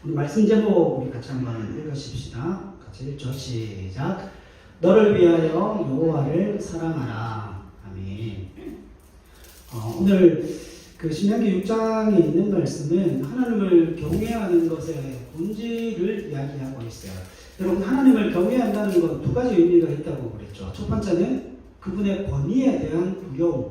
우리 말씀 제목 우리 같이 한번 읽으십시다. 같이 읽죠. 시작. 너를 위하여 여호와를 사랑하라. 아멘. 오늘 그 신명기 6장에 있는 말씀은 하나님을 경외하는 것의 본질을 이야기하고 있어요. 여러분, 하나님을 경외한다는 건 두 가지 의미가 있다고 그랬죠. 첫 번째는 그분의 권위에 대한 두려움의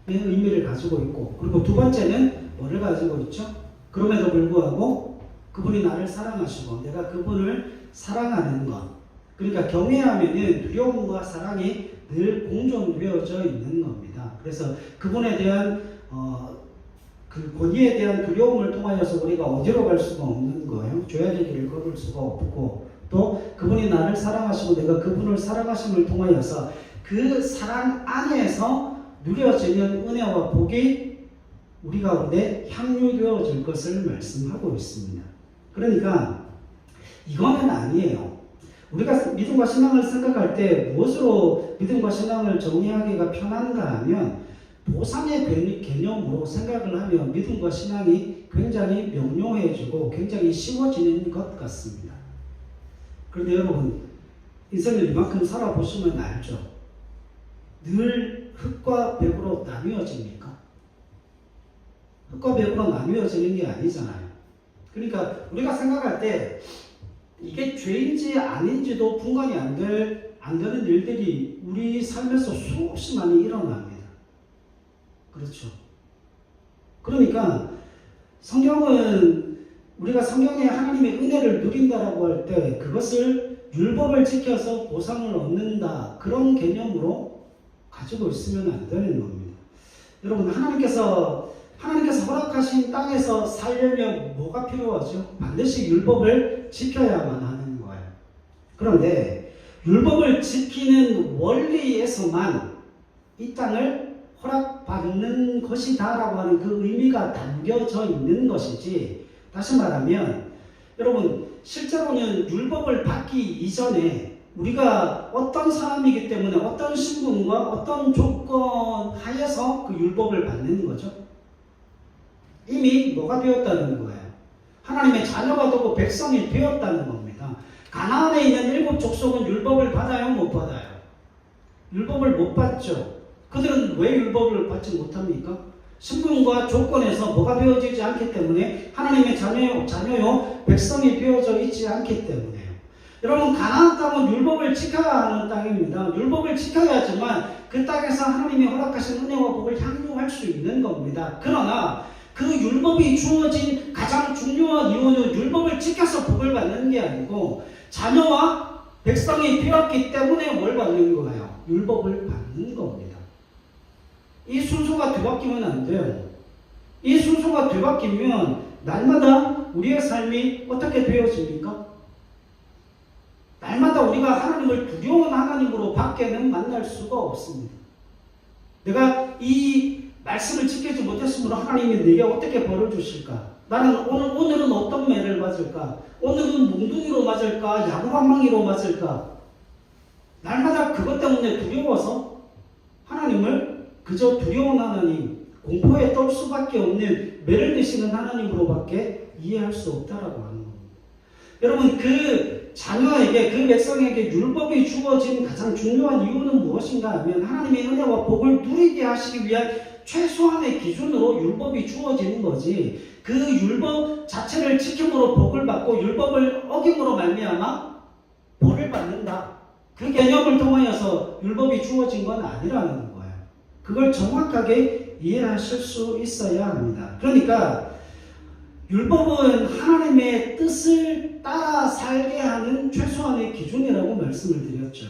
의미를 가지고 있고, 그리고 두 번째는 뭐를 가지고 있죠? 그럼에도 불구하고 그분이 나를 사랑하시고 내가 그분을 사랑하는 것. 그러니까 경외하면은 두려움과 사랑이 늘 공존되어져 있는 겁니다. 그래서 그분에 대한 그 권위에 대한 두려움을 통하여서 우리가 어디로 갈 수가 없는 거예요. 죄의 길을 걸을 수가 없고, 또 그분이 나를 사랑하시고 내가 그분을 사랑하심을 통하여서 그 사랑 안에서 누려지는 은혜와 복이 우리 가운데 향유되어질 것을 말씀하고 있습니다. 그러니까 이거는 아니에요. 우리가 믿음과 신앙을 생각할 때 무엇으로 믿음과 신앙을 정의하기가 편한가 하면 보상의 개념으로 생각을 하면 믿음과 신앙이 굉장히 명료해지고 굉장히 쉬워지는 것 같습니다. 그런데 여러분, 인생을 이만큼 살아보시면 알죠. 늘 흙과 벽으로 나뉘어집니까? 흙과 벽으로 나뉘어지는 게 아니잖아요. 그러니까 우리가 생각할 때 이게 죄인지 아닌지도 분간이 안 되는 일들이 우리 삶에서 수없이 많이 일어납니다. 그렇죠. 그러니까 성경은 우리가 성경에 하나님의 은혜를 누린다라고 할 때 그것을 율법을 지켜서 보상을 얻는다, 그런 개념으로 가지고 있으면 안 되는 겁니다. 여러분, 하나님께서 허락하신 땅에서 살려면 뭐가 필요하죠? 반드시 율법을 지켜야만 하는 거예요. 그런데 율법을 지키는 원리에서만 이 땅을 허락받는 것이다 라고 하는 그 의미가 담겨져 있는 것이지, 다시 말하면 여러분, 실제로는 율법을 받기 이전에 우리가 어떤 사람이기 때문에 어떤 신분과 어떤 조건 하에서 그 율법을 받는 거죠? 이미 뭐가 되었다는 거예요? 하나님의 자녀가 되고 백성이 되었다는 겁니다. 가나안에 있는 7 족속은 율법을 받아요? 못 받아요? 율법을 못 받죠. 그들은 왜 율법을 받지 못합니까? 신분과 조건에서 뭐가 되어지지 않기 때문에, 하나님의 자녀요 백성이 되어져 있지 않기 때문에요. 여러분, 가나안 땅은 율법을 지켜야 하는 땅입니다. 율법을 지켜야지만 그 땅에서 하나님이 허락하신 은혜와 복을 향유할 수 있는 겁니다. 그러나 그 율법이 주어진 가장 중요한 이유는 율법을 지켜서 복을 받는 게 아니고 자녀와 백성이 되었기 때문에 뭘 받는 거예요? 율법을 받는 겁니다. 이 순서가 뒤바뀌면 안 돼요. 이 순서가 뒤바뀌면 날마다 우리의 삶이 어떻게 되어집니까? 날마다 우리가 하나님을 두려운 하나님으로 밖에는 만날 수가 없습니다. 내가 이 말씀을 지키지 못했으므로 하나님이 내게 어떻게 벌을 주실까? 나는 오늘은 어떤 매를 맞을까? 오늘은 몽둥이로 맞을까? 야구방망이로 맞을까? 날마다 그것 때문에 두려워서 하나님을 그저 두려운 하나님, 공포에 떨 수밖에 없는 매를 드시는 하나님으로 밖에 이해할 수 없다라고 하는 겁니다. 여러분, 그 자녀에게, 그 백성에게 율법이 주어진 가장 중요한 이유는 무엇인가 하면 하나님의 은혜와 복을 누리게 하시기 위한 최소한의 기준으로 율법이 주어지는 거지, 그 율법 자체를 지킴으로 복을 받고 율법을 어김으로 말미암아 벌을 받는다, 그 개념을 통하여서 율법이 주어진 건 아니라는 거예요. 그걸 정확하게 이해하실 수 있어야 합니다. 그러니까 율법은 하나님의 뜻을 따라 살게 하는 최소한의 기준이라고 말씀을 드렸죠.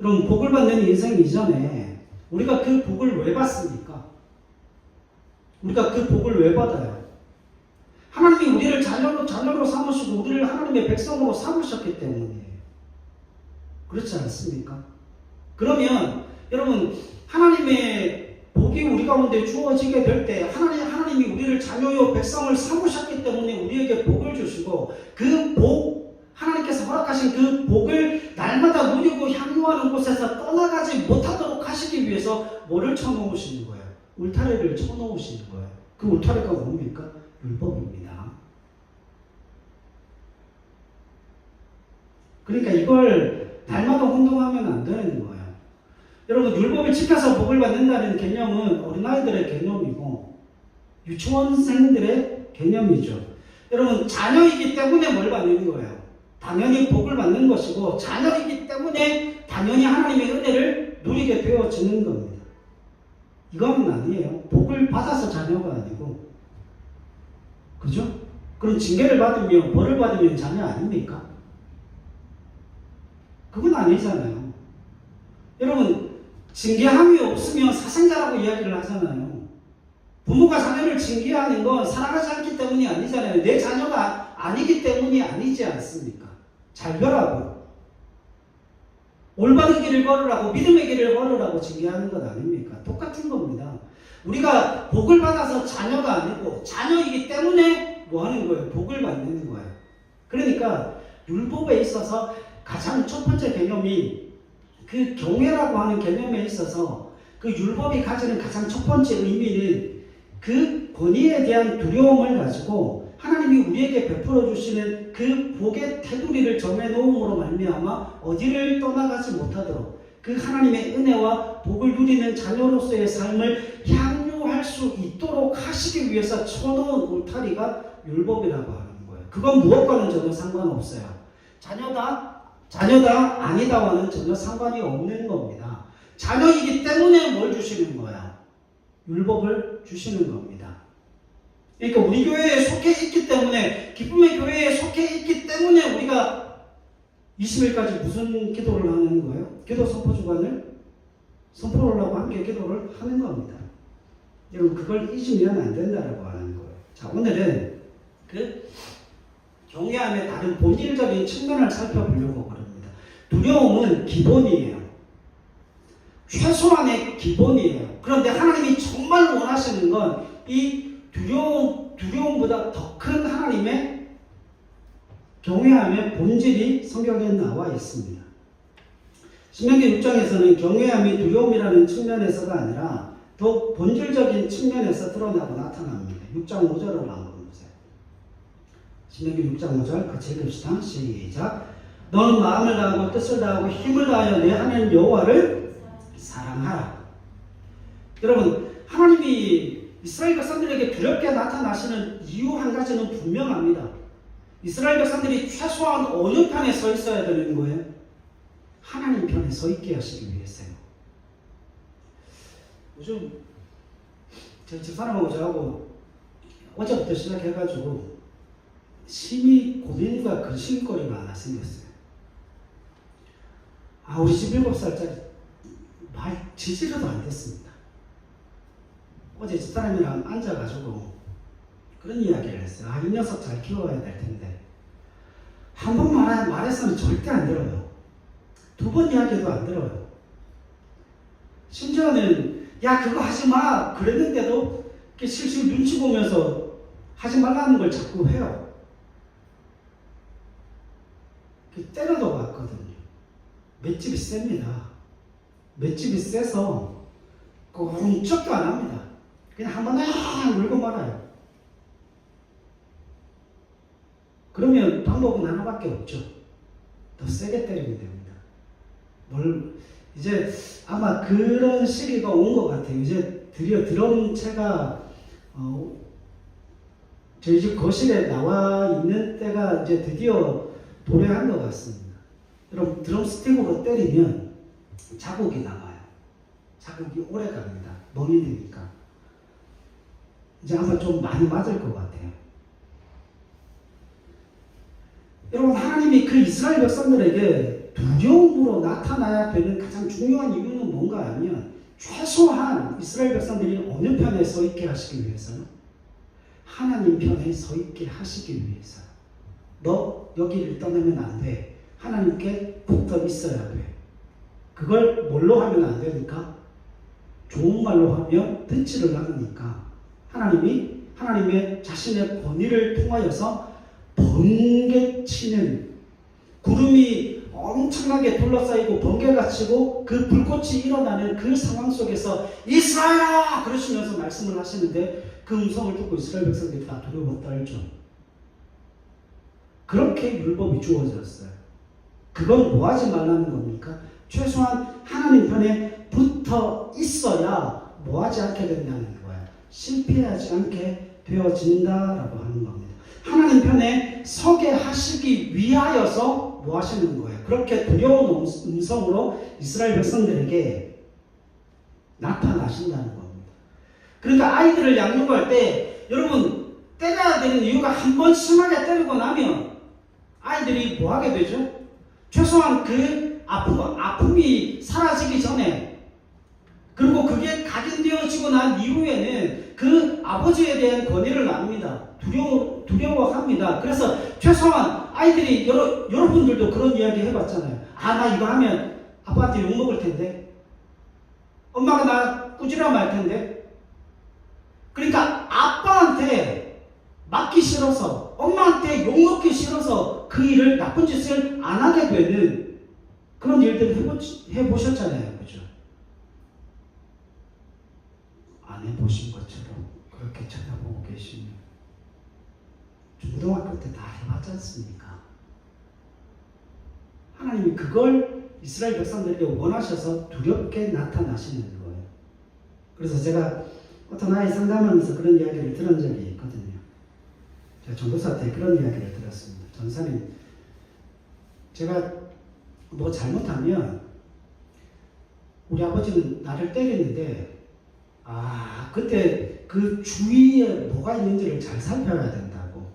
여러분, 복을 받는 인생 이전에 우리가 그 복을 왜 받습니까? 우리가 그 복을 왜 받아요? 하나님이 우리를 자녀로 삼으시고 우리를 하나님의 백성으로 삼으셨기 때문이에요. 그렇지 않습니까? 그러면 여러분, 하나님의 복이 우리 가운데 주어지게 될 때 하나님이 우리를 자녀요 백성을 삼으셨기 때문에 우리에게 복을 주시고, 그 복, 하나님께서 허락하신 그 복을 날마다 누리고 향유하는 곳에서 떠나가지 못하도록 하시기 위해서 뭐를 쳐놓으시는 거예요? 울타리를 쳐놓으시는 거예요. 그 울타리가 뭡니까? 율법입니다. 그러니까 이걸 날마다 혼동하면 안 되는 거예요. 여러분, 율법을 지켜서 복을 받는다는 개념은 어린아이들의 개념이고 유치원생들의 개념이죠. 여러분, 자녀이기 때문에 뭘 받는 거예요? 당연히 복을 받는 것이고, 자녀이기 때문에 당연히 하나님의 은혜를 누리게 되어지는 겁니다. 이건 아니에요. 복을 받아서 자녀가 아니고, 그죠? 그럼 징계를 받으면, 벌을 받으면 자녀 아닙니까? 그건 아니잖아요. 여러분, 징계함이 없으면 사생자라고 이야기를 하잖아요. 부모가 자녀를 징계하는 건 사랑하지 않기 때문이 아니잖아요. 내 자녀가 아니기 때문이 아니지 않습니까? 잘 보라고. 올바른 길을 걸으라고, 믿음의 길을 걸으라고 징계하는 것 아닙니까? 똑같은 겁니다. 우리가 복을 받아서 자녀가 아니고 자녀이기 때문에 뭐 하는 거예요? 복을 받는 거예요. 그러니까 율법에 있어서 가장 첫 번째 개념이 그 경외라고 하는 개념에 있어서 그 율법이 가지는 가장 첫 번째 의미는 그 권위에 대한 두려움을 가지고 하나님이 우리에게 베풀어 주시는 그 복의 테두리를 정해놓음으로 말미암아 어디를 떠나가지 못하도록 그 하나님의 은혜와 복을 누리는 자녀로서의 삶을 향유할 수 있도록 하시기 위해서 쳐놓은 울타리가 율법이라고 하는 거예요. 그건 무엇과는 전혀 상관없어요. 자녀다 아니다와는 전혀 상관이 없는 겁니다. 자녀이기 때문에 뭘 주시는 거야? 율법을 주시는 겁니다. 그러니까 우리 교회에 속해 있기 때문에, 기쁨의 교회에 속해 있기 때문에 우리가 20일까지 무슨 기도를 하는 거예요? 기도 선포 주간을 선포를 하고 함께 기도를 하는 겁니다. 여러분, 그걸 잊으면 안 된다라고 하는 거예요. 자, 오늘은 그 경외함의 다른 본질적인 측면을 살펴보려고 그럽니다. 두려움은 기본이에요. 최소한의 기본이에요. 그런데 하나님이 정말 원하시는 건 이 두려움보다 더 큰 하나님의 경외함의 본질이 성경에 나와 있습니다. 신명기 6장에서는 경외함이 두려움이라는 측면에서가 아니라 더 본질적인 측면에서 드러나고 나타납니다. 6장 5절을 한번 보세요. 신명기 6장 5절 같이 읽읍시다. 시작. 너는 마음을 다하고 뜻을 다하고 힘을 다하여 내 하나님 여호와를 사랑하라. 여러분, 하나님이 이스라엘 백성들에게 두렵게 나타나시는 이유 한 가지는 분명합니다. 이스라엘 백성들이 최소한 어느 편에 서 있어야 되는 거예요? 하나님 편에 서 있게 하시기 위해서요. 요즘 제 집사람하고 저하고 어제부터 시작해가지고 심히 고민과 근심거리가 하나 생겼어요. 우리 집 7살짜리 말 지지려도 안 됐습니다. 어제 집사람이랑 앉아가지고 그런 이야기를 했어요. 이 녀석 잘 키워야 될 텐데. 한 번 말했으면 절대 안 들어요. 두 번 이야기해도 안 들어요. 심지어는 야 그거 하지 마 그랬는데도 실실 눈치 보면서 하지 말라는 걸 자꾸 해요. 때려도 봤거든요. 맷집이 셉니다. 맷집이 세서 꼼짝도 안 합니다. 그냥 한번 울고 말아요. 그러면 방법은 하나밖에 없죠. 더 세게 때리면 됩니다. 이제 아마 그런 시기가 온 것 같아요. 이제 드디어 드럼체가 저희 집 거실에 나와 있는 때가 이제 드디어 도래한 것 같습니다. 여러분, 드럼 스틱으로 때리면 자국이 남아요. 자국이 오래 갑니다. 멍이 되니까. 이제 아마 좀 많이 맞을 것 같아요. 여러분, 하나님이 그 이스라엘 백성들에게 두려움으로 나타나야 되는 가장 중요한 이유는 뭔가 하면 최소한 이스라엘 백성들이 어느 편에 서 있게 하시기 위해서는 하나님 편에 서 있게 하시기 위해서. 너 여기를 떠나면 안 돼. 하나님께 붙어 있어야 돼. 그걸 뭘로 하면 안 되니까? 좋은 말로 하면 듣지를 않으니까 하나님의 자신의 권위를 통하여서 번개치는 구름이 엄청나게 둘러싸이고 번개가 치고 그 불꽃이 일어나는 그 상황 속에서 이스라엘아! 그러시면서 말씀을 하시는데 그 음성을 듣고 이스라엘 백성들이 다 두려워 떨죠. 그렇게 율법이 주어졌어요. 그건 뭐 하지 말라는 겁니까? 최소한 하나님 편에 붙어 있어야 뭐 하지 않게 된다는 거예요. 실패하지 않게 되어진다라고 하는 겁니다. 하나님 편에 서게 하시기 위하여서 뭐 하시는 거예요? 그렇게 두려운 음성으로 이스라엘 백성들에게 나타나신다는 겁니다. 그러니까 아이들을 양육할 때 여러분 때려야 되는 이유가 한 번 심하게 때리고 나면 아이들이 뭐 하게 되죠? 최소한 그 아픔이 사라지기 전에, 그리고 그게 각인되어지고 난 이후에는 그 아버지에 대한 권위를 나눕니다. 두려워합니다. 그래서 최소한 아이들이 여러분들도 그런 이야기 해봤잖아요. 나 이거 하면 아빠한테 욕먹을 텐데, 엄마가 나 꾸지람 할 텐데. 그러니까 아빠한테 맞기 싫어서, 엄마한테 욕먹기 싫어서 그 일을, 나쁜 짓을 안 하게 되는 그런 일들을 해보셨잖아요. 그죠? 안 해보신 것처럼 그렇게 쳐다보고 계시면 중고등학교 때 다 해봤지 않습니까? 하나님이 그걸 이스라엘 백성들에게 원하셔서 두렵게 나타나시는 거예요. 그래서 제가 어떤 아이 상담하면서 그런 이야기를 들은 적이 있거든요. 제가 전도사 때 그런 이야기를 들었습니다. 전사님, 제가 뭐 잘못하면 우리 아버지는 나를 때리는데 그때 그 주위에 뭐가 있는지를 잘 살펴야 된다고.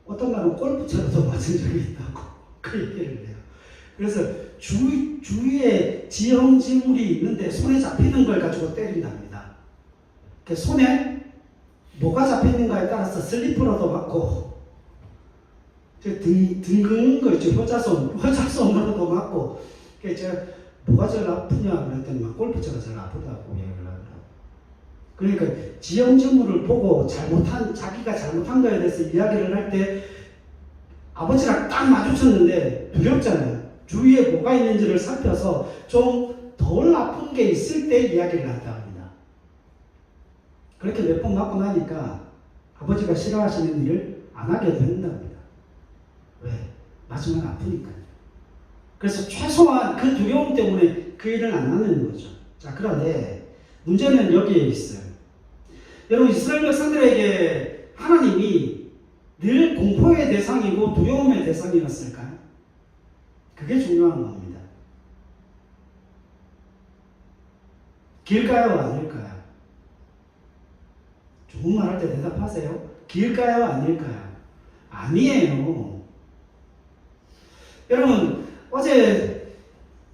어떤 날은 골프채로도 맞은 적이 있다고 그 얘기를 해요. 그래서 주위에 지형지물이 있는데 손에 잡히는 걸 가지고 때린답니다. 그 손에 뭐가 잡혀있는가에 따라서 슬리퍼로도 맞고, 둥근 거 있죠. 효자손으로도 맞고. 제가 뭐가 제일 아프냐 그랬더니 골프채가 제일 아프다고 얘기를 하더라고요. 그러니까 지형지물을 보고 자기가 잘못한 거에 대해서 이야기를 할 때 아버지랑 딱 마주쳤는데 두렵잖아요. 주위에 뭐가 있는지를 살펴서 좀 덜 아픈 게 있을 때 이야기를 한다 합니다. 그렇게 몇 번 맞고 나니까 아버지가 싫어하시는 일을 안 하게 된답니다. 왜? 맞으면 아프니까요. 그래서 최소한 그 두려움 때문에 그 일을 안 하는 거죠. 자, 그런데 문제는 여기에 있어요. 여러분, 이스라엘 백성들에게 하나님이 늘 공포의 대상이고 두려움의 대상이었을까요? 그게 중요한 겁니다. 길까요? 아닐까요? 좋은 말 할 때 대답하세요. 길까요? 아닐까요? 아니에요. 여러분, 어제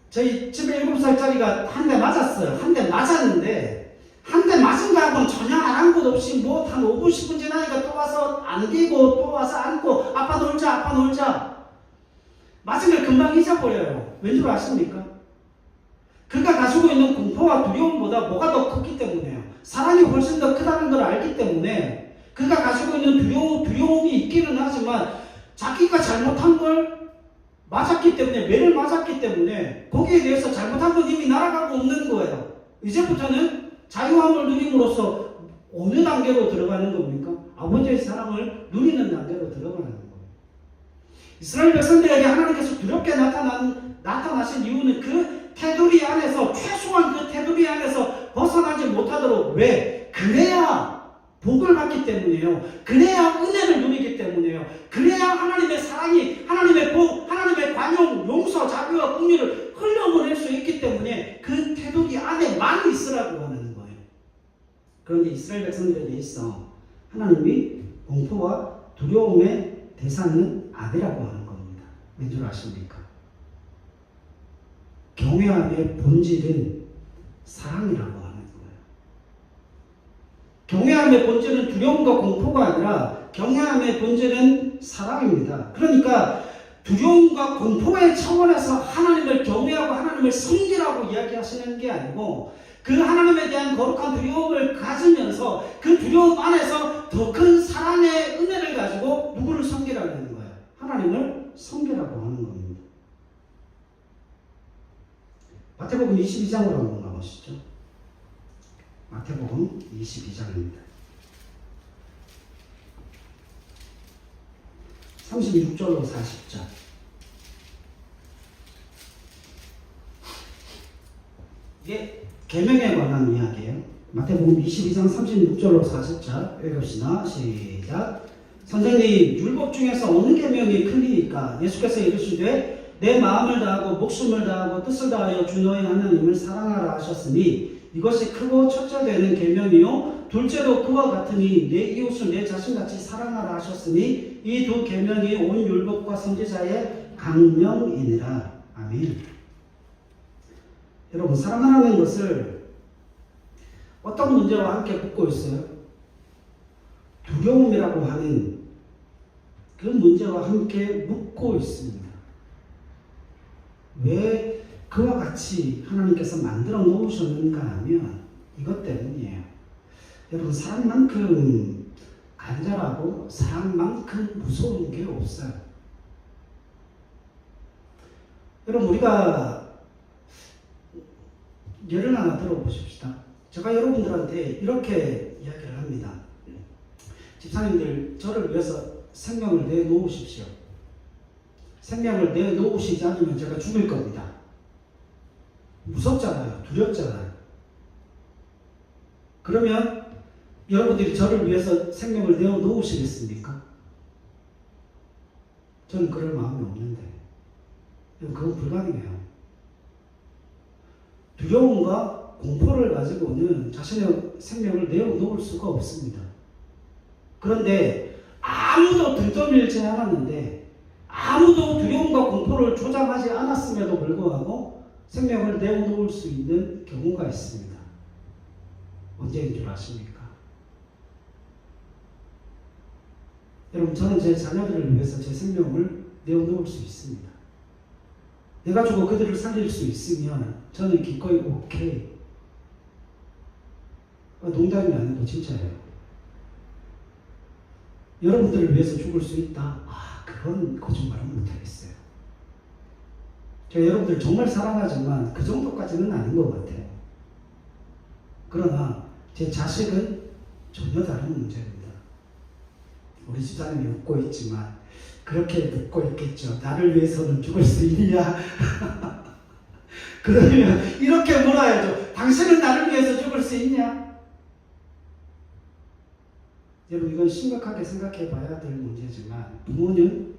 저희 집에 7살짜리가 한 대 맞았어요. 한 대 맞았는데, 한 대 맞은 거하고는 전혀 안 한 것 없이 한 5분, 10분 지나니까 또 와서 안기고 또 와서 안고 아빠 놀자. 맞은 걸 금방 잊어버려요. 왠 줄 아십니까? 그가 가지고 있는 공포와 두려움보다 뭐가 더 컸기 때문에요. 사랑이 훨씬 더 크다는 걸 알기 때문에 그가 가지고 있는 두려움이 있기는 하지만 자기가 잘못한 걸 맞았기 때문에, 매를 맞았기 때문에 거기에 대해서 잘못한 건 이미 날아가고 없는 거예요. 이제부터는 자유함을 누림으로써 어느 단계로 들어가는 겁니까? 아버지의 사랑을 누리는 단계로 들어가는 거예요. 이스라엘 백성들에게 하나님께서 두렵게 나타나신 이유는 그 테두리 안에서, 최소한 그 테두리 안에서 벗어나지 못하도록. 왜? 그래야 복을 받기 때문이에요. 그래야 은혜를 누리기 때문이에요. 그래야 하나님의 사랑이, 하나님의 복, 하나님의 관용, 용서, 자비와 긍휼을 흘려보낼 수 있기 때문에 그 테두리 안에만 있으라고 하는 거예요. 그런데 이스라엘 백성들에게 있어 하나님이 공포와 두려움의 대상은 아니라고 하는 겁니다. 왠 줄 아십니까? 경외함의 본질은 사랑이라고 하는 거예요. 경외함의 본질은 두려움과 공포가 아니라 경외함의 본질은 사랑입니다. 그러니까 두려움과 공포의 차원에서 하나님을 경외하고 하나님을 섬기라고 이야기하시는 게 아니고, 그 하나님에 대한 거룩한 두려움을 가지면서 그 두려움 안에서 더 큰 사랑의 은혜를 가지고 누구를 섬기라는 거예요? 하나님을 섬기라고 하는 겁니다. 마태복음 22장으로 한번 가보시죠. 마태복음 22장입니다. 36절로 40절. 이게 계명에 관한 이야기예요. 마태복음 22장 36절로 40절 읽읍시다. 시작. 선생님, 율법 중에서 어느 계명이 크니까? 예수께서 이르시되 내 마음을 다하고 목숨을 다하고 뜻을 다하여 주 너희 하나님을 사랑하라 하셨으니 이것이 크고 첫째 되는 계명이요 둘째도 그와 같으니 내 이웃을 내 자신같이 사랑하라 하셨으니 이 두 계명이 온 율법과 선지자의 강령이니라. 아멘. 여러분, 사랑하는 것을 어떤 문제와 함께 붙고 있어요? 두려움이라고 하는 그 문제와 함께 묶고 있습니다. 왜 그와 같이 하나님께서 만들어 놓으셨는가 하면 이것 때문이에요. 여러분, 사랑만큼 간절하고 사랑만큼 무서운 게 없어요. 여러분, 우리가 예를 하나 들어보십시다. 제가 여러분들한테 이렇게 이야기를 합니다. 집사님들, 저를 위해서 생명을 내놓으십시오. 생명을 내놓으시지 않으면 제가 죽을 겁니다. 무섭잖아요. 두렵잖아요. 그러면 여러분들이 저를 위해서 생명을 내어놓으시겠습니까? 저는 그럴 마음이 없는데. 그건 불가능해요. 두려움과 공포를 가지고는 자신의 생명을 내어놓을 수가 없습니다. 그런데 아무도 들떠밀지 않았는데, 아무도 두려움과 공포를 조장하지 않았음에도 불구하고 생명을 내어놓을 수 있는 경우가 있습니다. 언제인 줄 아십니까? 여러분, 저는 제 자녀들을 위해서 제 생명을 내어놓을 수 있습니다. 내가 죽어 그들을 살릴 수 있으면 저는 기꺼이 오케이. 농담이 아니고 진짜예요. 여러분들을 위해서 죽을 수 있다? 그건 거짓말은 못하겠어요. 제가 여러분들 정말 사랑하지만 그 정도까지는 아닌 것 같아요. 그러나 제 자식은 전혀 다른 문제입니다. 우리 집사님이 웃고 있지만 그렇게 묻고 있겠죠. 나를 위해서는 죽을 수 있냐? 그러면 이렇게 물어야죠. 당신은 나를 위해서 죽을 수 있냐? 여러분, 이건 심각하게 생각해 봐야 될 문제지만 부모는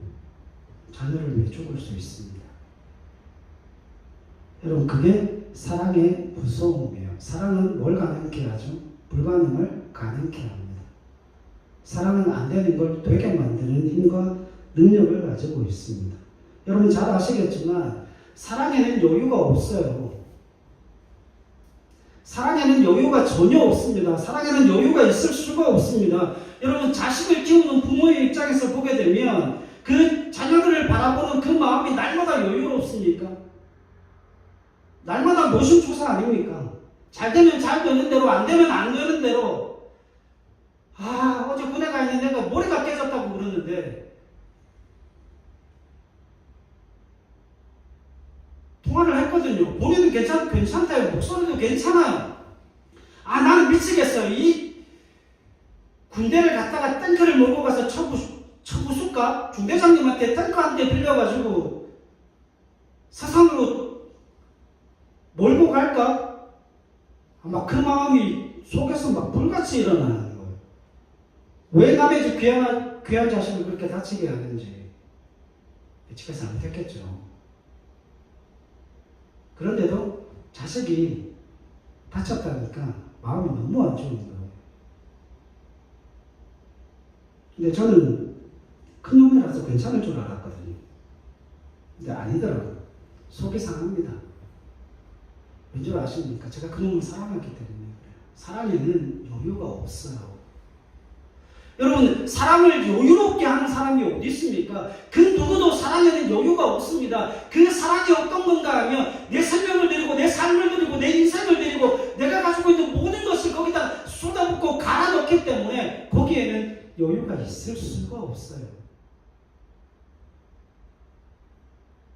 자녀를 위해 죽을 수 있습니다. 여러분, 그게 사랑의 무서움이에요. 사랑은 뭘 가능케 하죠? 불가능을 가능케 합니다. 사랑은 안 되는 걸 되게 만드는 힘과 능력을 가지고 있습니다. 여러분 잘 아시겠지만 사랑에는 여유가 없어요. 사랑에는 여유가 전혀 없습니다. 사랑에는 여유가 있을 수가 없습니다. 여러분, 자식을 키우는 부모의 입장에서 보게 되면 그 자녀들을 바라보는 그 마음이 날마다 여유롭습니까? 날마다 노심초사 아닙니까? 잘 되면 잘 되는 대로, 안 되면 안 되는 대로. 어제 군에 가 있는 내가 머리가 깨졌다고 그러는데 통화를 했거든요. 본인은 괜찮대요. 목소리도 괜찮아요. 나는 미치겠어요. 이 군대를 갔다가 탱크를 몰고 가서 처부술까? 중대장님한테 탱크 한 대 빌려가지고 세상으로 몰고 갈까? 아마 그 마음이 속에서 막 불같이 일어나는 거예요. 왜 남의 집 귀한 자식을 그렇게 다치게 하는지 예측해서 안 됐겠죠. 그런데도 자식이 다쳤다니까 마음이 너무 안 좋은 거예요. 근데 저는 큰 놈이라서 괜찮을 줄 알았거든요. 근데 아니더라고요. 속이 상합니다. 왠 줄 아십니까? 제가 그 놈을 사랑하기 때문에 그래요. 사랑에는 여유가 없어요. 여러분, 사랑을 여유롭게 하는 사람이 어디 있습니까? 그 누구도 사랑에는 여유가 없습니다. 그 사랑이 어떤 건가 하면 내 생명을 드리고 내 삶을 드리고 내 인생을 드리고 내가 가지고 있는 모든 것을 거기다 쏟아붓고 갈아넣기 때문에 거기에는 여유가 있을 수가 없어요.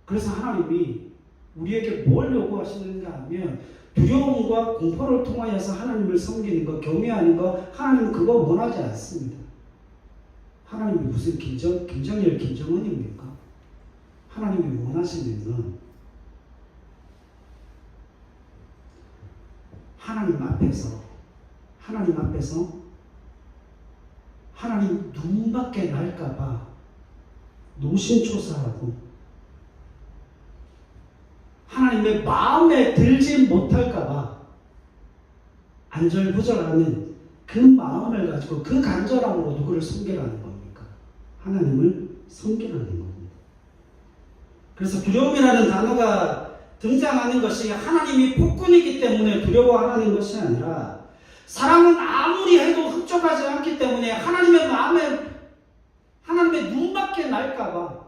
그래서 하나님이 우리에게 뭘 요구하시는가 하면 두려움과 공포를 통하여서 하나님을 섬기는 것, 경외하는 것, 하나님은 그거 원하지 않습니다. 하나님이 무슨 김정일, 김정은입니까? 하나님이 원하시는 건 하나님 앞에서 하나님 눈밖에 날까봐 노심초사하고 하나님의 마음에 들지 못할까봐 안절부절하는 그 마음을 가지고 그 간절함으로 누구를 섬기라는 겁니까? 하나님을 섬기라는 겁니다. 그래서 두려움이라는 단어가 등장하는 것이 하나님이 폭군이기 때문에 두려워하는 것이 아니라 사람은 아무리 해도 흡족하지 않기 때문에 하나님의 마음에 하나님의 눈밖에 날까봐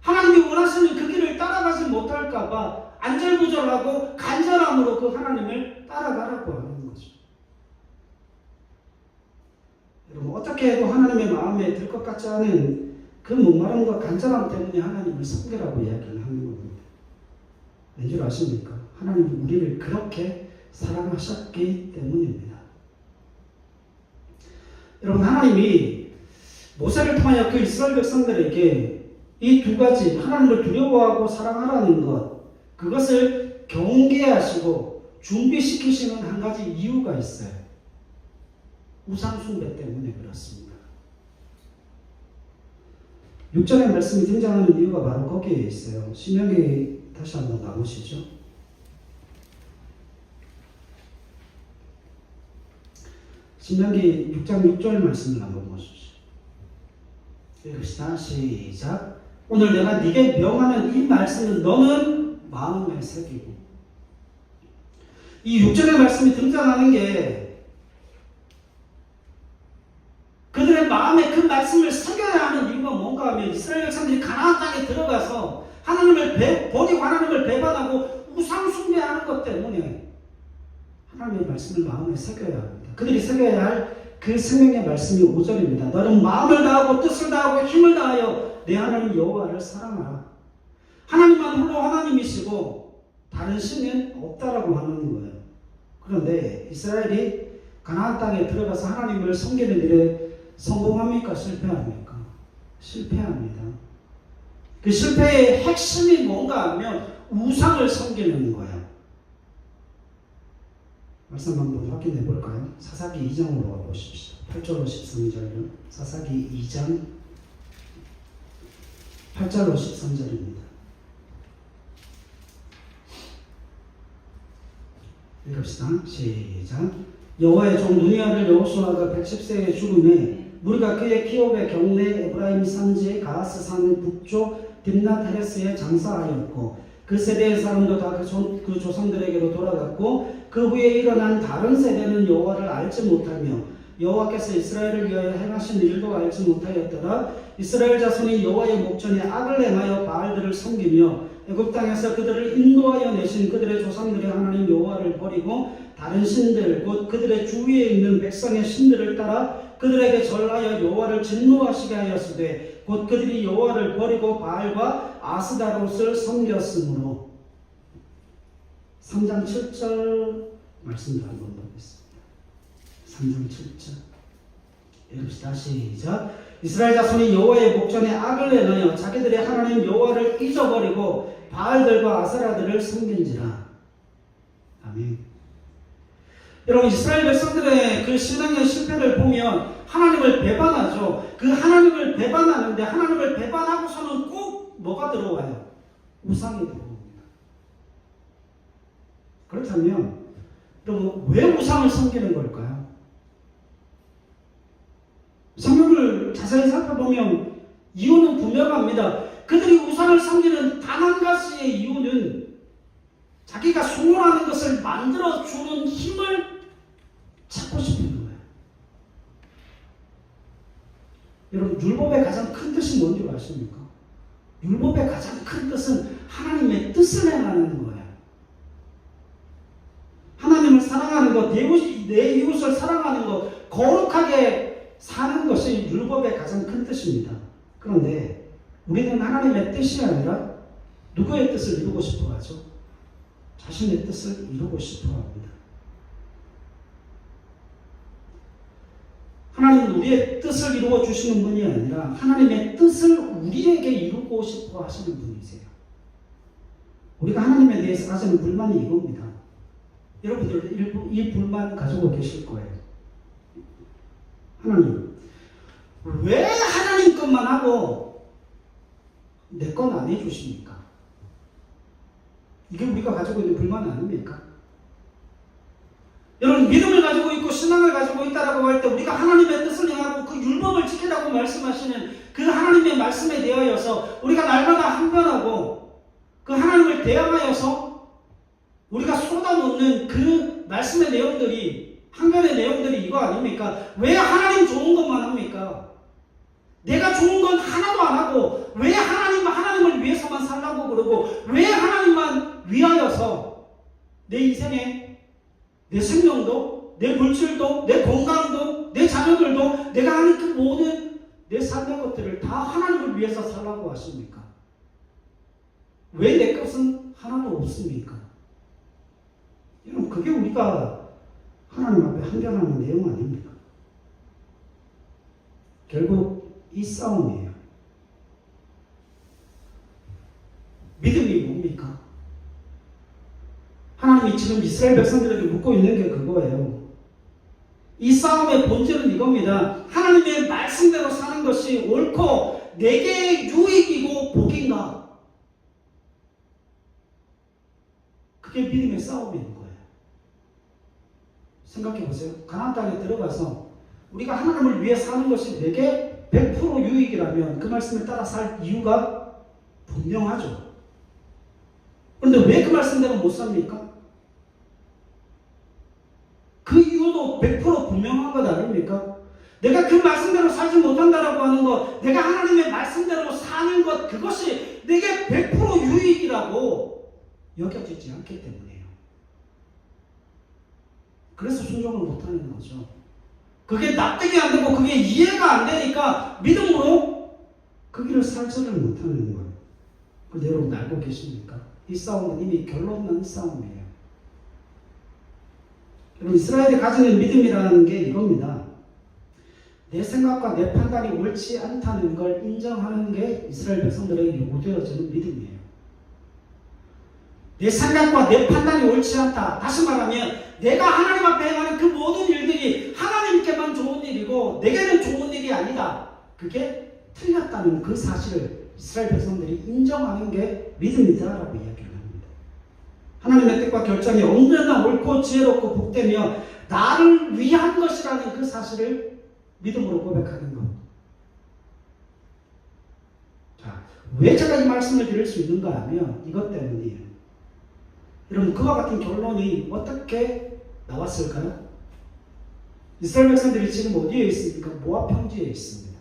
하나님이 원하시는 그 길을 따라가지 못할까봐 안절부절하고 간절함으로 그 하나님을 따라가라고 하는 거죠. 여러분 어떻게 해도 하나님의 마음에 들 것 같지 않은 그 목마름과 간절함 때문에 하나님을 섬기라고 이야기를 하는 겁니다. 왠줄 아십니까? 하나님이 우리를 그렇게 사랑하셨기 때문입니다. 여러분 하나님이 모세를 통하여 그 이스라엘 백성들에게 이 두 가지 하나님을 두려워하고 사랑하라는 것 그것을 경계하시고 준비시키시는 한 가지 이유가 있어요. 우상숭배 때문에 그렇습니다. 6절의 말씀이 등장하는 이유가 바로 거기에 있어요. 신명기 다시 한번 나오시죠. 신명기 6장 6절 말씀을 한번 보십시오. 읽읍시다. 시작. 오늘 내가 네게 명하는 이 말씀은 너는 마음에 새기고. 이 6절의 말씀이 등장하는 게 그들의 마음에 그 말씀을 새겨야 하는 이유가 뭔가 하면 이스라엘 백성들이 가나안 땅에 들어가서 하나님을 버리고 하나님을 배반하고 우상 숭배하는 것 때문에 하나님의 말씀을 마음에 새겨야 합니다. 그들이 새겨야 할 그 생명의 말씀이 5절입니다. 너는 마음을 다하고 뜻을 다하고 힘을 다하여 내 하나님 여호와를 사랑하라. 하나님만 홀로 하나님이시고 다른 신은 없다라고 하는 거예요. 그런데 이스라엘이 가나안 땅에 들어가서 하나님을 섬기는 일에 성공합니까? 실패합니까? 실패합니다. 그 실패의 핵심이 뭔가 하면 우상을 섬기는 거예요. 말씀 한번 확인해 볼까요? 사사기 2장으로 가보십시오. 8절로 13절은 사사기 2장 8절로 13절입니다. 읽읍시다. 시작. 여호와의 종 누니아를 여호수아가 110세의 죽음에 무리가 그의 기업의 경내 에브라임 산지 가하스 산 북쪽 딥낫 헤레스에 장사하였고 그 세대의 사람도 다 그 조상들에게로 돌아갔고 그 후에 일어난 다른 세대는 여호와를 알지 못하며 여호와께서 이스라엘을 위하여 행하신 일도 알지 못하였더라. 이스라엘 자손이 여호와의 목전에 악을 행하여 바알들을 섬기며 애굽 땅에서 그들을 인도하여 내신 그들의 조상들의 하나님 여호와를 버리고 다른 신들 곧 그들의 주위에 있는 백성의 신들을 따라 그들에게 절하여 여호와를 진노하시게 하였으되 곧 그들이 여호와를 버리고 바알과 아스다롯을 섬겼으므로. 3장 7절 말씀도 한번 보겠습니다. 3장 7절 읽읍시다. 시작. 이스라엘 자손이 여호와의 목전에 악을 행하여 자기들의 하나님 여호와를 잊어버리고 바알들과 아세라들을 섬긴지라. 아멘. 여러분 이스라엘 백성들의 그 신앙의 실패를 보면 하나님을 배반하죠. 그 하나님을 배반하는데 하나님을 배반하고서는 꼭 뭐가 들어와요? 우상이 들어옵니다. 그렇다면 여러분 왜 우상을 섬기는 걸까요? 성경을 자세히 살펴보면 이유는 분명합니다. 그들이 우상을 섬기는 단 한 가지의 이유는 자기가 소원하는 것을 만들어주는 힘을 찾고 싶은 거예요. 여러분 율법의 가장 큰 뜻이 뭔지 아십니까? 율법의 가장 큰 뜻은 하나님의 뜻을 행하는 거예요. 하나님을 사랑하는 것, 내 이웃을 사랑하는 것, 거룩하게 사는 것이 율법의 가장 큰 뜻입니다. 그런데 우리는 하나님의 뜻이 아니라 누구의 뜻을 이루고 싶어 하죠? 자신의 뜻을 이루고 싶어 합니다. 하나님은 우리의 뜻을 이루어 주시는 분이 아니라 하나님의 뜻을 우리에게 이루고 싶어 하시는 분이세요. 우리가 하나님에 대해서 가지는 불만이 이겁니다. 여러분들 이 불만 가지고 계실 거예요. 하나님, 왜 하나님 것만 하고 내 건 안 해주십니까? 이게 우리가 가지고 있는 불만 아닙니까? 여러분, 믿음을 가지고 있고 신앙을 가지고 있다라고 할 때 우리가 하나님의 뜻을 행하고 그 율법을 지키라고 말씀하시는 그 하나님의 말씀에 대하여서 우리가 날마다 항변하고 그 하나님을 대항하여서 우리가 쏟아놓는 그 말씀의 내용들이, 항변의 내용들이 이거 아닙니까? 왜 하나님 좋은 것만 합니까? 내가 좋은 건 하나도 안 하고 왜 하나님을 위해서만 살라고 그러고 왜 하나님만 위하여서 내 인생에 내 생명도, 내 물질도, 내 건강도, 내 자녀들도, 내가 하는 그 모든 내 삶의 것들을 다 하나님을 위해서 살라고 하십니까? 왜 내 것은 하나도 없습니까? 여러분, 그게 우리가 하나님 앞에 항변하는 내용 아닙니까? 결국 이 싸움이에요. 믿음이 뭡니까? 하나님이 지금 이스라엘 백성들에게 묻고 있는 게 그거예요. 이 싸움의 본질은 이겁니다. 하나님의 말씀대로 사는 것이 옳고 내게 유익이고 복인가? 그게 믿음의 싸움인 거예요. 생각해 보세요. 가나안 땅에 들어가서 우리가 하나님을 위해 사는 것이 내게 100% 유익이라면 그 말씀을 따라 살 이유가 분명하죠. 그런데 왜 그 말씀대로 못 삽니까? 그 이유도 100% 분명한 것 아닙니까? 내가 그 말씀대로 살지 못한다라고 하는 것, 내가 하나님의 말씀대로 사는 것, 그것이 내게 100% 유익이라고 여겨지지 않기 때문이에요. 그래서 순종을 못하는 거죠. 그게 납득이 안 되고 그게 이해가 안 되니까 믿음으로 그 길을 살지를 못하는 거예요. 근데 여러분 알고 계십니까? 이 싸움은 이미 결론 난 싸움이에요. 여러분, 이스라엘이 가지는 믿음이라는 게 이겁니다. 내 생각과 내 판단이 옳지 않다는 걸 인정하는 게 이스라엘 백성들에게 요구되어지는 믿음이에요. 내 생각과 내 판단이 옳지 않다. 다시 말하면 내가 하나님 앞에 행하는 그 모든 일들이 하나님께만 좋은 일이고 내게는 좋은 일이 아니다. 그게 틀렸다는 그 사실을 이스라엘 백성들이 인정하는 게 믿음이다라고 이야기를 합니다. 하나님의 뜻과 결정이 언제나 옳고 지혜롭고 복되며 나를 위한 것이라는 그 사실을 믿음으로 고백하는 것. 자, 왜 제가 이 말씀을 드릴 수 있는가 하면 이것 때문이에요. 여러분, 그와 같은 결론이 어떻게 나왔을까요? 이스라엘 백성들이 지금 어디에 있습니까? 모압 평지에 있습니다.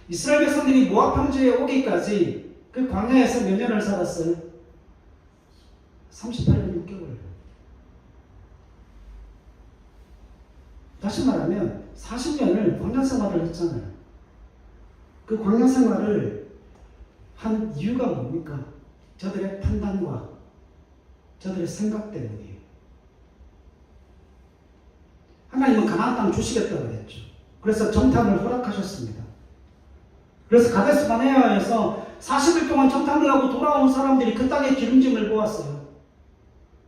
이스라엘 백성들이 모압 평지에 오기까지 그 광야에서 몇 년을 살았어요? 38년 6개월을. 다시 말하면 40년을 광야 생활을 했잖아요. 그 광야 생활을 한 이유가 뭡니까? 저들의 판단과 저들의 생각 때문이에요. 하나님은 가나안 땅 주시겠다고 그랬죠. 그래서 정탐을 허락하셨습니다. 그래서 가데스 바네아에서 40일 동안 정탐을 하고 돌아온 사람들이 그 땅의 기름짐을 보았어요.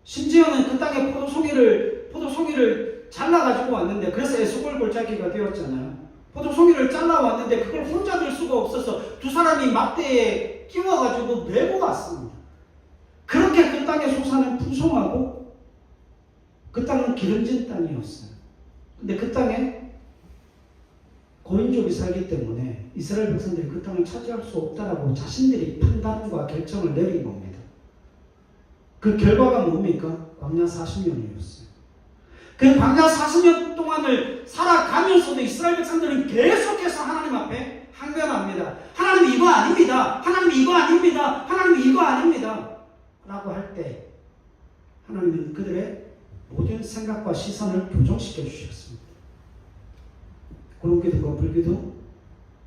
심지어는 그 땅에 포도송이를 잘라가지고 왔는데, 그래서 에스골 골짜기가 되었잖아요. 포도송이를 잘라왔는데 그걸 혼자 들 수가 없어서 두 사람이 막대에 끼워가지고 메고 왔습니다. 그렇게 그 땅의 소산은 풍성하고 그 땅은 기름진 땅이었어요. 근데 그 땅에 고인족이 살기 때문에 이스라엘 백성들이 그 땅을 차지할 수 없다라고 자신들이 판단과 결정을 내린 겁니다. 그 결과가 뭡니까? 광야 40년이었어요. 그 광야 40년 동안을 살아가면서도 이스라엘 백성들은 계속해서 하나님 앞에 항변합니다. 하나님 이거 아닙니다. 하나님 이거 아닙니다. 하나님 이거 아닙니다. 라고 할 때 하나님은 그들의 모든 생각과 시선을 교정시켜 주셨습니다. 구름기둥과 불기둥,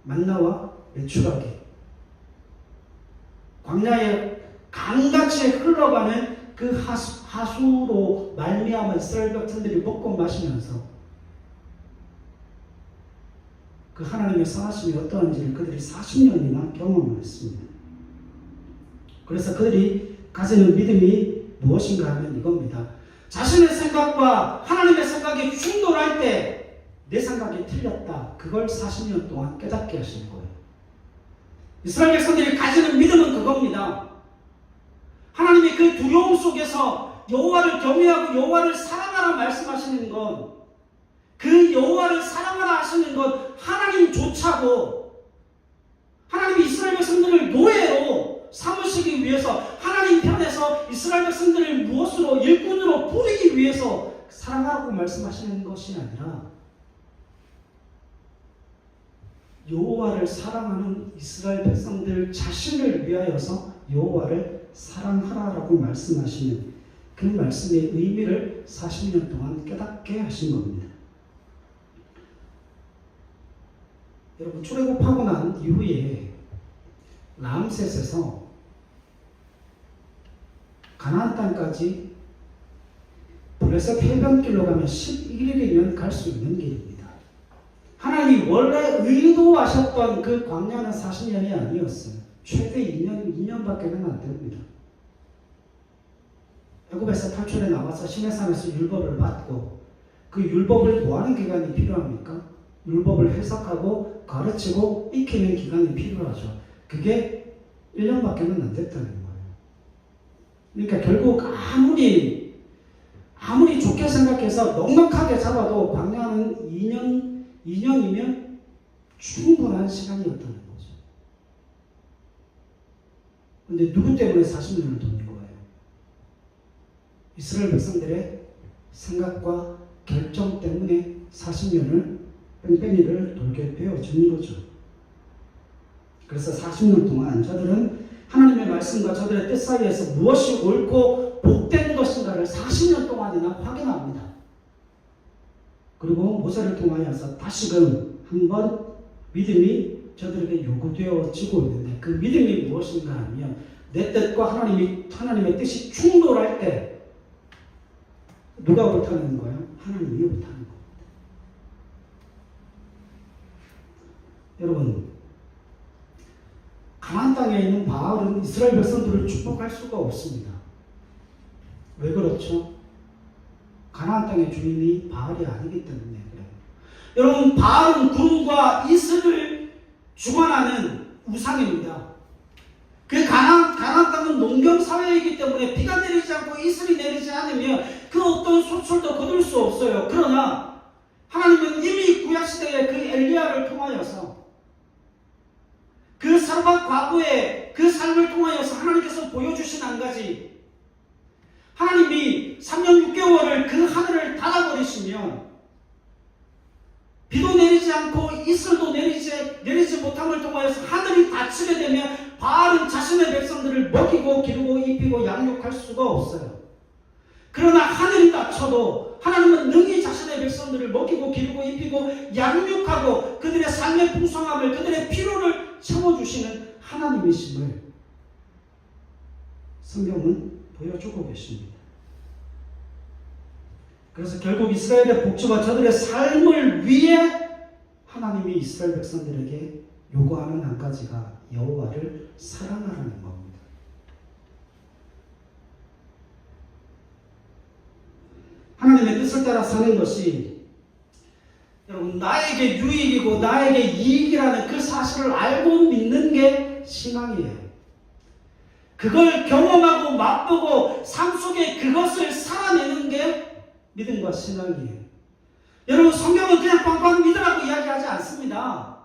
만나와 메추라기, 광야에 강같이 흘러가는 그 하수로 말미암아 이스라엘 백성들이 먹고 마시면서 그 하나님의 선하심이 어떠한지를 그들이 40년이나 경험을 했습니다. 그래서 그들이 가지는 믿음이 무엇인가 하면 이겁니다. 자신의 생각과 하나님의 생각이 충돌할 때 내 생각이 틀렸다. 그걸 40년 동안 깨닫게 하시는 거예요. 이스라엘 백성들이 가지는 믿음은 그겁니다. 하나님의 그 두려움 속에서 여호와를 경외하고 여호와를 사랑하라 말씀하시는 건, 그 여호와를 사랑하라 하시는 것 하나님조차도 하나님이 이스라엘 백성들을 노예로 삼으시기 위해서, 하나님 편에서 이스라엘 백성들을 무엇으로, 일꾼으로 부리기 위해서 사랑하라고 말씀하시는 것이 아니라 여호와를 사랑하는 이스라엘 백성들 자신을 위하여서 여호와를 사랑하라라고 말씀하시는 그 말씀의 의미를 40년 동안 깨닫게 하신 겁니다. 여러분, 출애굽하고 난 이후에 람셋에서 가나안 땅까지 블레셋 해변길로 가면 11일이면 갈 수 있는 길입니다. 하나님이 원래 의도하셨던 그 광야는 40년이 아니었어요. 최대 2년밖에는 안 됩니다. 애굽에서 탈출해 나와서 시내산에서 율법을 받고 그 율법을 뭐하는 기간이 필요합니까? 율법을 해석하고 가르치고 익히는 기간이 필요하죠. 그게 1년밖에는 안 됐다는 거예요. 그러니까 결국 아무리 좋게 생각해서 넉넉하게 잡아도 광야는 2년이면 충분한 시간이었다는 거죠. 그런데 누구 때문에 40년을 도는 거예요? 이스라엘 백성들의 생각과 결정 때문에 40년을 뺑뺑이를 돌게 되어주는 거죠. 그래서 40년 동안 저들은 하나님의 말씀과 저들의 뜻 사이에서 무엇이 옳고 복된 것인가를 40년 동안이나 확인합니다. 그리고 모세를 통하여서 다시금 한번 믿음이 저들에게 요구되어지고 있는데, 그 믿음이 무엇인가 하면 내 뜻과 하나님의 뜻이 충돌할 때 누가 옳다는 거예요? 하나님이 옳다는 겁니다. 여러분, 가나안 땅에 있는 바알은 이스라엘 백성들을 축복할 수가 없습니다. 왜 그렇죠? 가나안 땅의 주인이 바알이 아니기 때문에 그래요. 여러분, 바알은 구름과 이슬을 주관하는 우상입니다. 그 가나안 땅은 농경 사회이기 때문에 비가 내리지 않고 이슬이 내리지 않으면 그 어떤 소출도 거둘 수 없어요. 그러나 하나님은 이미 구약시대에 그 엘리야를 통하여서 그 사르밧 과부의 그 삶을 통하여서 하나님께서 보여주신 한 가지, 하나님이 3년 6개월을 그 하늘을 닫아버리시면 비도 내리지 않고 이슬도 내리지 못함을 통하여서 하늘이 닫히게 되면 바알은 자신의 백성들을 먹이고 기르고 입히고 양육할 수가 없어요. 그러나 하늘이 닫혀도 하나님은 능히 자신의 백성들을 먹이고 기르고 입히고 양육하고 그들의 삶의 풍성함을, 그들의 필요를 채워주시는 하나님이심을 성경은 보여주고 계십니다. 그래서 결국 이스라엘의 복지와 저들의 삶을 위해 하나님이 이스라엘 백성들에게 요구하는 한 가지가 여호와를 사랑하라는 겁니다. 하나님의 뜻을 따라 사는 것이 여러분 나에게 유익이고 나에게 이익이라는 그 사실을 알고 믿는 게 신앙이에요. 그걸 경험하고 맛보고 삶 속에 그것을 살아내는 게 믿음과 신앙이에요. 여러분, 성경은 그냥 꽝꽝 믿으라고 이야기하지 않습니다.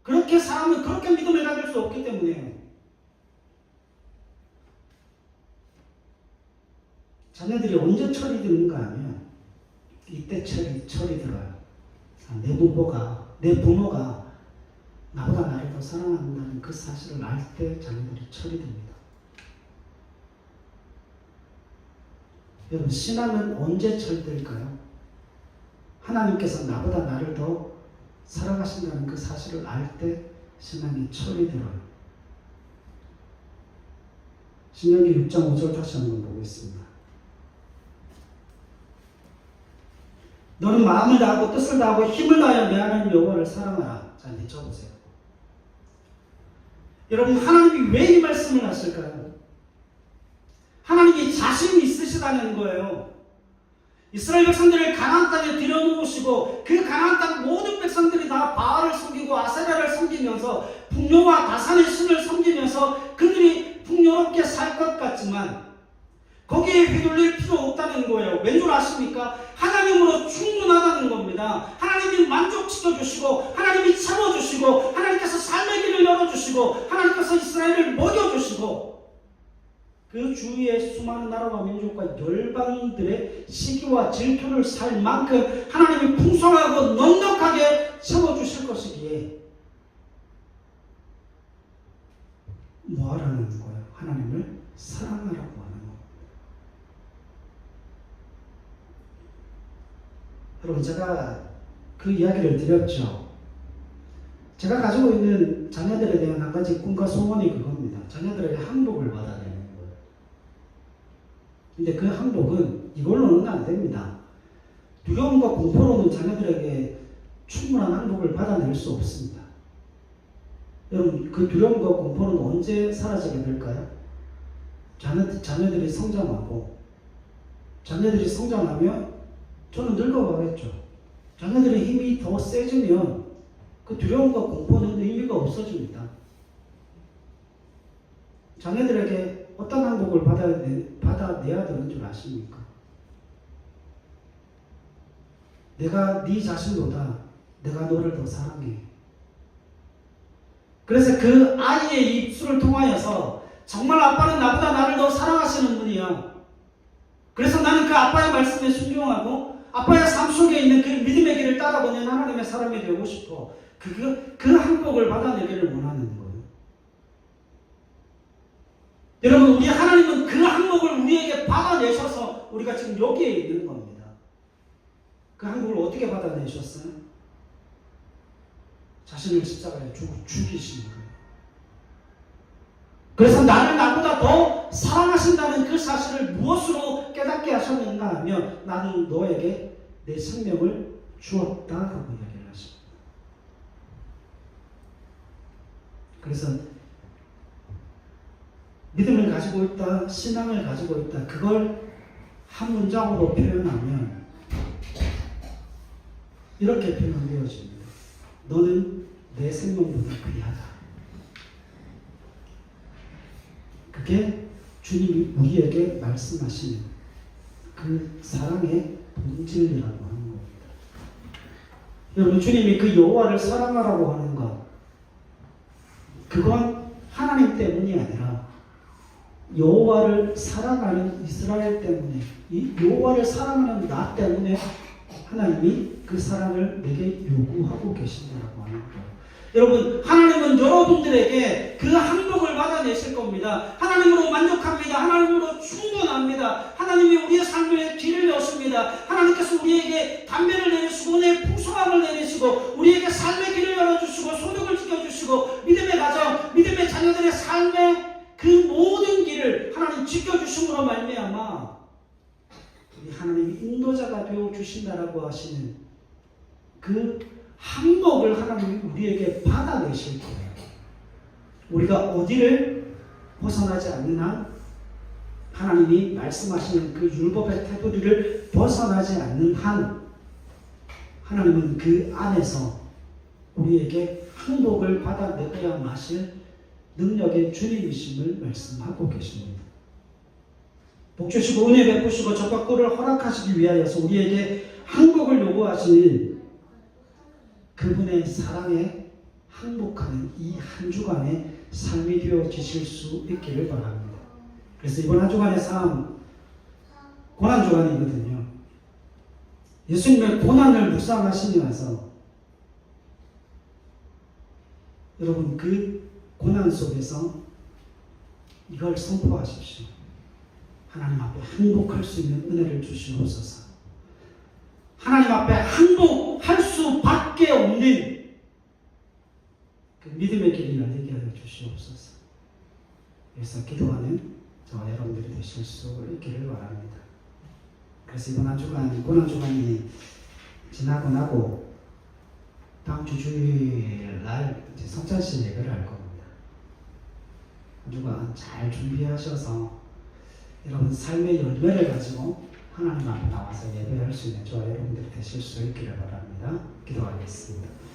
그렇게 사람은 그렇게 믿음을 가질 수 없기 때문에요. 자녀들이 언제 철이 드는가 하면 이때 철이 들어요. 내 부모가 나보다 나를 더 사랑한다는 그 사실을 알 때 자녀들이 철이 듭니다. 여러분, 신앙은 언제 철들까요? 하나님께서 나보다 나를 더 사랑하신다는 그 사실을 알 때 신앙이 철이 들어요. 신명기 6장 5절 다시 한번 보겠습니다. 너는 마음을 다하고 뜻을 다하고 힘을 다하여 내 하나님 여호와를 사랑하라. 자, 이제 쳐보세요. 여러분, 하나님이 왜 이 말씀을 하실까요? 하나님이 자신 있으신 쓰다는 거예요. 이스라엘 백성들을 가나안 땅에 들여놓으시고 그 가나안 땅 모든 백성들이 다 바알을 섬기고 아세라를 섬기면서 풍요와 다산의 신을 섬기면서 그들이 풍요롭게 살 것 같지만 거기에 휘둘릴 필요 없다는 거예요. 왠 줄 아십니까? 하나님으로 충분하다는 겁니다. 하나님이 만족시켜주시고 하나님이 채워주시고 하나님께서 삶의 길을 열어주시고 하나님께서 이스라엘을 먹여주시고 그 주위의 수많은 나라와 민족과 열방들의 시기와 질투를 살 만큼 하나님이 풍성하고 넉넉하게 채워주실 것이기에 뭐하라는 거예요? 하나님을 사랑하라고 하는 겁니다. 여러분, 제가 그 이야기를 드렸죠. 제가 가지고 있는 자녀들에 대한 한 가지 꿈과 소원이 그겁니다. 자녀들에게 항복을 받아내는 거예요. 근데 그 항복은 이걸로는 안 됩니다. 두려움과 공포로는 자녀들에게 충분한 항복을 받아낼 수 없습니다. 여러분, 그 두려움과 공포는 언제 사라지게 될까요? 자녀들이 성장하고, 자녀들이 성장하면 저는 늙어가겠죠. 자녀들의 힘이 더 세지면 그 두려움과 공포는 의미가 없어집니다. 자녀들에게 어떤 항복을 받아내야 되는 줄 아십니까? 내가 네 자신보다 내가 너를 더 사랑해. 그래서 그 아이의 입술을 통하여서 정말 아빠는 나보다 나를 더 사랑하시는 분이야. 그래서 나는 그 아빠의 말씀에 순종하고 아빠의 삶 속에 있는 그 믿음의 길을 따라보는 하나님의 사람이 되고 싶어. 그 항복을 받아내기를 원하는 거예요. 여러분, 우리 하나님은 그 항복을 우리에게 받아내셔서 우리가 지금 여기에 있는 겁니다. 그 항복을 어떻게 받아내셨어요? 자신을 십자가에 죽이신 거예요. 그래서 나를 나보다 더 사랑하신다는 그 사실을 무엇으로 깨닫게 하셨는가 하면 나는 너에게 내 생명을 주었다라고 이야기를 하십니다. 그래서 믿음을 가지고 있다, 신앙을 가지고 있다, 그걸 한 문장으로 표현하면 이렇게 표현되어집니다. 너는 내 생명보다 귀하다. 그게 주님이 우리에게 말씀하시는 그 사랑의 본질이라고 하는 겁니다. 여러분, 주님이 그 여호와를 사랑하라고 하는 것, 그건 하나님 때문이 아니라 여호와를 사랑하는 이스라엘 때문에, 이 여호와를 사랑하는 나 때문에 하나님이 그 사랑을 내게 요구하고 계신다고 하는 거예요. 여러분, 하나님은 여러분들에게 그 항복을 받아내실 겁니다. 하나님으로 만족합니다. 하나님으로 충분합니다. 하나님이 우리의 삶의 길을 여십니다. 하나님께서 우리에게 담배를 내리시고 은혜의 풍성함을 내리시고 우리에게 삶의 길을 열어주시고 소득을 지켜주시고 믿음의 가정, 믿음의 자녀들의 삶의 그 모든 길을 하나님 지켜주심으로 말미암아 우리 하나님이 인도자가 되어주신다라고 하시는 그 항복을 하나님이 우리에게 받아내실 거예요. 우리가 어디를 벗어나지 않는 한, 하나님이 말씀하시는 그 율법의 테두리를 벗어나지 않는 한, 하나님은 그 안에서 우리에게 항복을 받아내야 마실 능력의 주님이심을 말씀하고 계십니다. 복 주시고 은혜 베푸시고 적과 꼴을 허락하시기 위하여서 우리에게 항복을 요구하시는 그분의 사랑에 항복하는 이 한 주간의 삶이 되어지실 수 있기를 바랍니다. 그래서 이번 한 주간의 삶, 고난 주간이거든요. 예수님의 고난을 묵상하시면서 여러분, 그 고난 속에서 이걸 선포하십시오. 하나님 앞에 항복할 수 있는 은혜를 주시옵소서. 하나님 앞에 항복할 수밖에 없는 그 믿음의 길이 열리게 하여 주시옵소서. 그래서 기도하는 저와 여러분들이 되실 수 있기를 바랍니다. 그래서 이번 한 주간, 고난 주간이 지나고 나고 다음 주 주일 날 성찬식 예배를 할 겁니다. 한 주간 잘 준비하셔서 여러분 삶의 열매를 가지고 하나님 앞에 나와서 예배할 수 있는 저와 여러분들이 되실 수 있기를 바랍니다. 기도하겠습니다.